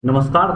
नमस्कार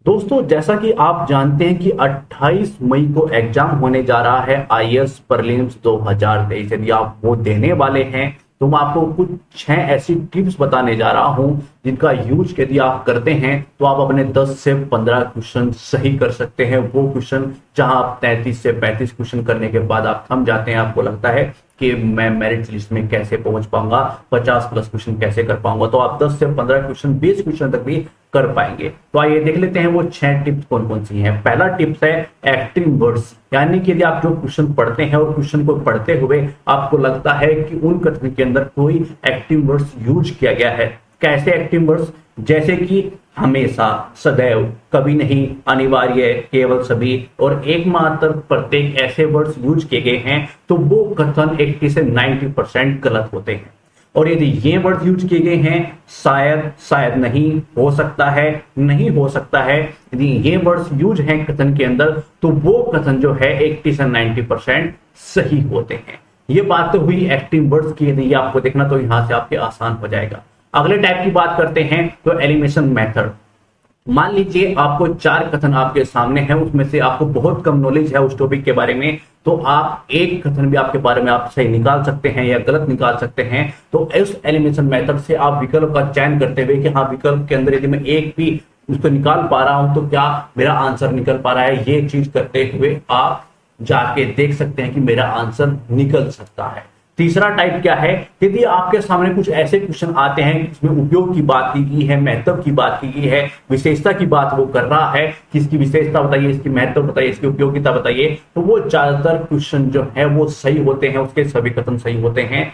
दोस्तों जैसा कि आप जानते हैं कि 28 मई को एग्जाम होने जा रहा है आईएएस प्रीलिम्स 2023। यदि आप वो देने वाले हैं तो मैं आपको कुछ 6 ऐसी टिप्स बताने जा रहा हूं जिनका यूज यदि आप करते हैं तो आप अपने 10 से 15 क्वेश्चन सही कर सकते हैं। वो क्वेश्चन जहां आप 33 से 35 क्वेश्चन करने के बाद आप थम जाते हैं, आपको लगता है कि मैं मेरिट लिस्ट में कैसे पहुंच पाऊंगा, 50 प्लस क्वेश्चन कैसे कर पाऊंगा, तो आप 10 से 15 क्वेश्चन 20 क्वेश्चन तक भी कर पाएंगे। तो आइए देख लेते हैं वो 6 टिप्स कौन कौन सी हैं। पहला टिप्स है एक्टिव वर्ड्स, यानी कि यदि आप जो क्वेश्चन पढ़ते हैं और क्वेश्चन को पढ़ते हुए आपको लगता है कि उन कथन के अंदर कोई एक्टिव वर्ड्स यूज किया गया है। कैसे एक्टिव वर्ड्स? जैसे कि हमेशा, सदैव, कभी नहीं, अनिवार्य, केवल, सभी और एकमात्र, प्रत्येक ऐसे वर्ड्स यूज किए गए हैं तो वो कथन 80 से 90% गलत होते हैं। और यदि ये वर्ड यूज किए गए हैं शायद, शायद नहीं, हो सकता है, नहीं हो सकता है, यदि ये वर्ड्स यूज हैं कथन के अंदर तो वो कथन जो है 80 से 90% सही होते हैं। ये बात तो हुई एक्टिव वर्ड्स की। यदि ये आपको देखना तो यहां से आपके आसान हो जाएगा। अगले टाइप की बात करते हैं तो एलिमिनेशन मेथड। मान लीजिए आपको 4 कथन आपके सामने हैं, उसमें से आपको बहुत कम नॉलेज है उस टॉपिक के बारे में, तो आप एक कथन भी आपके बारे में आप सही निकाल सकते हैं या गलत निकाल सकते हैं। तो इस एलिमिनेशन मेथड से आप विकल्प का चयन करते हुए कि हाँ, विकल्प के अंदर यदि मैं एक भी उसको निकाल पा रहा हूं तो क्या मेरा आंसर निकल पा रहा है, ये चीज करते हुए आप जाके देख सकते हैं कि मेरा आंसर निकल सकता है। तीसरा टाइप क्या है? यदि आपके सामने कुछ ऐसे क्वेश्चन आते हैं जिसमें उपयोग की बात की गई है, महत्व की बात की गई है, विशेषता की बात वो कर रहा है कि इसकी विशेषता बताइए, इसकी महत्व बताइए, इसकी उपयोगिता बताइए, तो वो ज्यादातर क्वेश्चन जो है वो सही होते हैं, उसके सभी कथन सही होते हैं।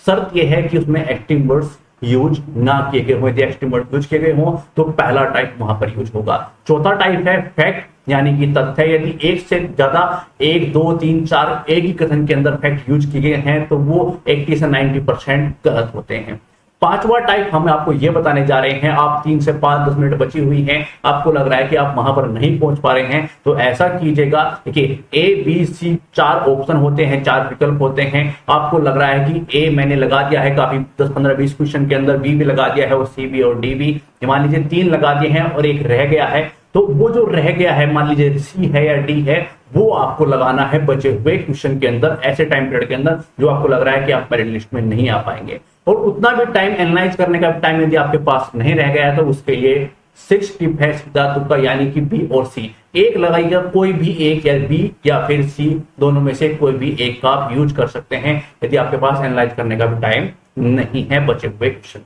शर्त यह है कि उसमें एक्टिव वर्ड्स यूज ना किए गए हो। यदि एक्टिव वर्ड यूज किए गए हो तो पहला टाइप वहां पर यूज होगा। चौथा टाइप है फैक्ट, यानी कि तथ्य। यदि एक से ज्यादा, 1, 2, 3, 4 एक ही कथन के अंदर फैक्ट यूज किए गए हैं तो वो 80 से 90% गलत होते हैं। पांचवा टाइप हम आपको ये बताने जा रहे हैं। आप 3 से 5 10 मिनट बची हुई हैं, आपको लग रहा है कि आप वहां पर नहीं पहुंच पा रहे हैं, तो ऐसा कीजिएगा। देखिए, ए बी सी 4 ऑप्शन होते हैं, 4 विकल्प होते हैं। आपको लग रहा है कि ए मैंने लगा दिया है काफी 10 15 20 क्वेश्चन के अंदर, बी भी लगा दिया है और सी भी और डी भी, मान लीजिए 3 लगा दिए हैं और एक रह गया है। तो वो जो रह गया है, मान लीजिए सी है या डी है, वो आपको लगाना है बचे हुए क्वेश्चन के अंदर, ऐसे टाइम पीरियड के अंदर जो आपको लग रहा है कि आप मेरिट लिस्ट में नहीं आ पाएंगे। और उतना भी टाइम एनालाइज करने का टाइम यदि आपके पास नहीं रह गया है तो उसके लिए 6 टिप है सीधा तुक्का, यानी कि बी और सी। एक लगाइएगा, कोई भी एक, या बी या फिर सी, दोनों में से कोई भी एक का आप यूज कर सकते हैं यदि आपके पास एनालाइज करने का भी टाइम नहीं है बचे हुए क्वेश्चन।